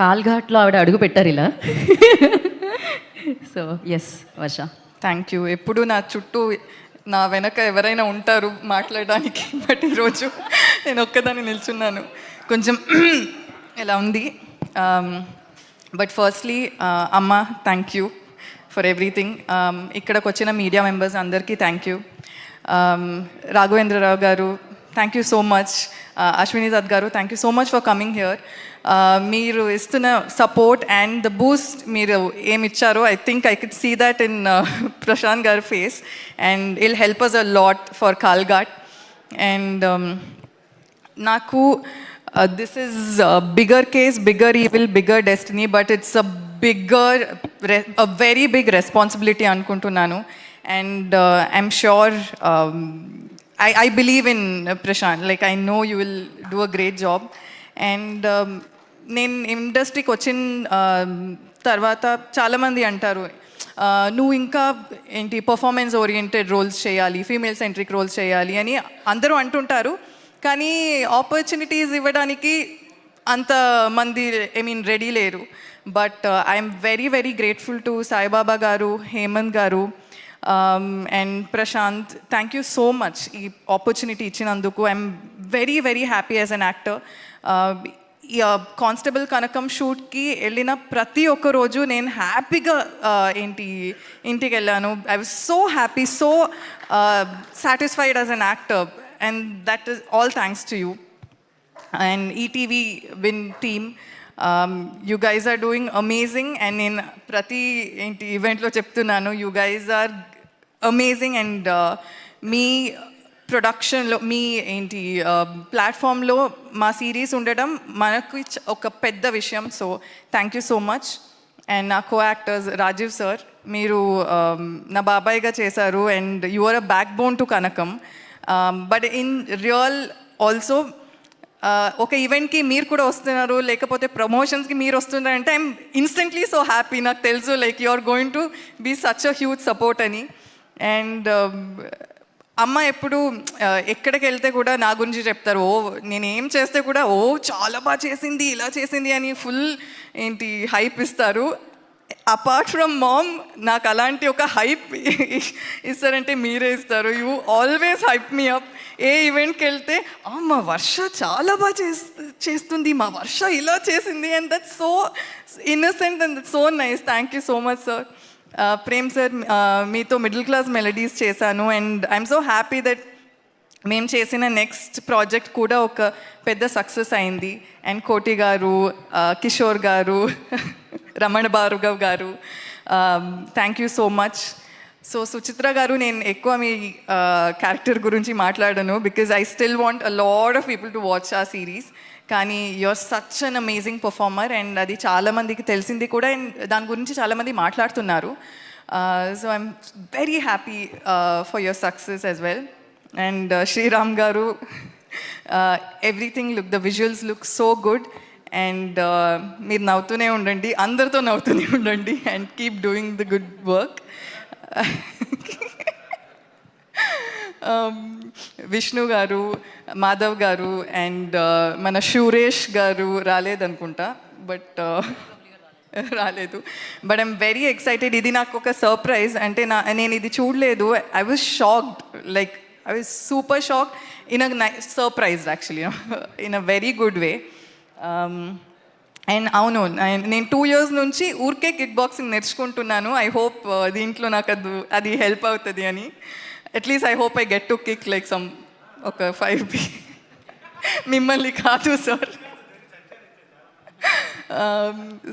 కాల్ఘాట్లో ఆవిడ అడుగు పెట్టారు ఇలా. So yes Varsha. Thank you. ఎప్పుడు నా చుట్టూ నా వెనక ఎవరైనా ఉంటారు మాట్లాడడానికి, బట్ ఈరోజు నేను ఒక్కదాన్ని నిల్చున్నాను, కొంచెం ఎలా ఉంది. బట్ ఫస్ట్లీ అమ్మ, థ్యాంక్ యూ ఫర్ ఎవ్రీథింగ్. ఇక్కడికి వచ్చిన మీడియా మెంబర్స్ అందరికీ థ్యాంక్ యూ. రాఘవేంద్రరావు గారు, thank you so much. Ashwini Dutt గారు, thank you so much for coming here. మీరు ఇస్తున్న సపోర్ట్ అండ్ ద బూస్ట్ మీరు ఏమి ఇచ్చారో, I think I could see that in Prashanth గారి face, and I'll help us a lot for కాల్ఘాట్. And నాకు this is bigger case, bigger evil, bigger destiny, but it's a bigger, a very big responsibility అనుకుంటున్నాను. And I'm sure, I believe in Prashant. Like, I know you will do a great job. And నేను ఇండస్ట్రీకి వచ్చిన తర్వాత చాలామంది అంటారు, నువ్వు ఇంకా ఏంటి పర్ఫార్మెన్స్ ఓరియంటెడ్ రోల్స్ చేయాలి, ఫీమేల్ సెంట్రిక్ రోల్స్ చేయాలి అని అందరూ అంటుంటారు. కానీ ఆపర్చునిటీస్ ఇవ్వడానికి అంతమంది రెడీ లేరు. But I'm very very grateful to Saibaba garu, Hemanth garu, and Prashanth. Thank you so much ఈ ఆపర్చునిటీ ఇచ్చినందుకు. I'm very very happy as an actor. ఈ కానిస్టేబుల్ కనకం షూట్కి వెళ్ళిన ప్రతి ఒక్క రోజు నేను హ్యాపీగా ఇంటికి వెళ్ళాను. I was so happy, so satisfied as an actor, and that is all thanks to you. And ETV Win team, you guys are doing amazing. And నేను ప్రతి ఈవెంట్లో చెప్తున్నాను, you guys are amazing. And మీ ప్రొడక్షన్లో, మీ ప్లాట్ఫామ్లో మా series ఉండడం మనకు ఒక పెద్ద విషయం. So thank you so much. And నా కో యాక్టర్స్ రాజీవ్ సార్, మీరు నా బాబాయ్గా చేశారు, and you are a backbone to Kanakam. But in real also ఒక ఈవెంట్కి మీరు కూడా వస్తున్నారు, లేకపోతే ప్రమోషన్స్కి మీరు వస్తున్నారంటే ఐఎమ్ ఇన్స్టెంట్లీ సో హ్యాపీ. నాకు తెలుసు like you are going to be such a huge support అని. అండ్ అమ్మ ఎప్పుడు ఎక్కడికి వెళ్తే కూడా నా గురించి చెప్తారు, నేనేం చేస్తే కూడా చాలా బాగా చేసింది, ఇలా చేసింది అని ఫుల్ హైప్ ఇస్తారు. అపార్ట్ ఫ్రమ్ మామ్, నాకు అలాంటి ఒక హైప్ ఇస్తారంటే మీరే ఇస్తారు. You always hype me up. ఏ ఈవెంట్కి వెళ్తే మా వర్ష చాలా బాగా చేస్తుంది, మా వర్ష ఇలా చేసింది, and that's so innocent and that's so nice. Thank you so much sir. Prem sir, మీతో మిడిల్ క్లాస్ మెలడీస్ చేశాను, and I'm so happy that మేము చేసిన నెక్స్ట్ ప్రాజెక్ట్ కూడా ఒక పెద్ద సక్సెస్ అయింది. అండ్ కోటి గారు, కిషోర్ గారు, రమణ భార్గవ్ గారు, thank you so much. So Suchitra గారు, నేను ఎక్కువ మీ క్యారెక్టర్ గురించి మాట్లాడను, because I still want a lot of people to watch ఆ సిరీస్. కానీ you are such an amazing performer, and అది చాలామందికి తెలిసింది కూడా, అండ్ దాని గురించి చాలామంది మాట్లాడుతున్నారు. So I'm very happy for your success as well. And Sriram గారు, everything the visuals look so good. And మీరు నవ్వుతూనే ఉండండి, అందరితో నవ్వుతూనే ఉండండి, and keep doing the good work. Vishnu గారు, మాధవ్ గారు, అండ్ మన సురేష్ గారు రాలేదనుకుంటా, బట్ రాలేదు. But I'm very excited. ఇది నాకు ఒక సర్ప్రైజ్. అంటే నేను ఇది చూడలేదు. I was shocked, like I was super shocked in a surprise actually, in a very good way. And అవును, నేను 2 years నుంచి ఊరికే కిక్ బాక్సింగ్ నేర్చుకుంటున్నాను. ఐ హోప్ దీంట్లో నాకు అది హెల్ప్ అవుతుంది అని. At least I hope I get to kick like ఒక 5 మిమ్మల్ని కాదు sir.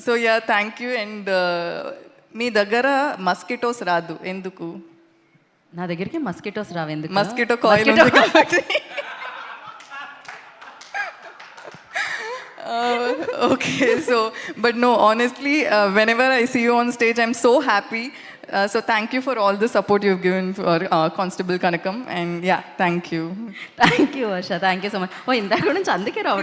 So yeah, thank you. And మీ దగ్గర మస్కిటోస్ రాదు ఎందుకు? నా దగ్గరికి మస్కిటోస్ రావు ఎందుకు? మస్కిటో కాయిల్ ఉంది కాబట్టి. Okay, but no, honestly, whenever I see you on stage, I'm so happy. So thank you for all the support you've given for Constable Kanakam, and yeah, thank you. Thank you, Asha. Thank you so much. ఇందాక నుంచి అందుకే రావట్లేదు.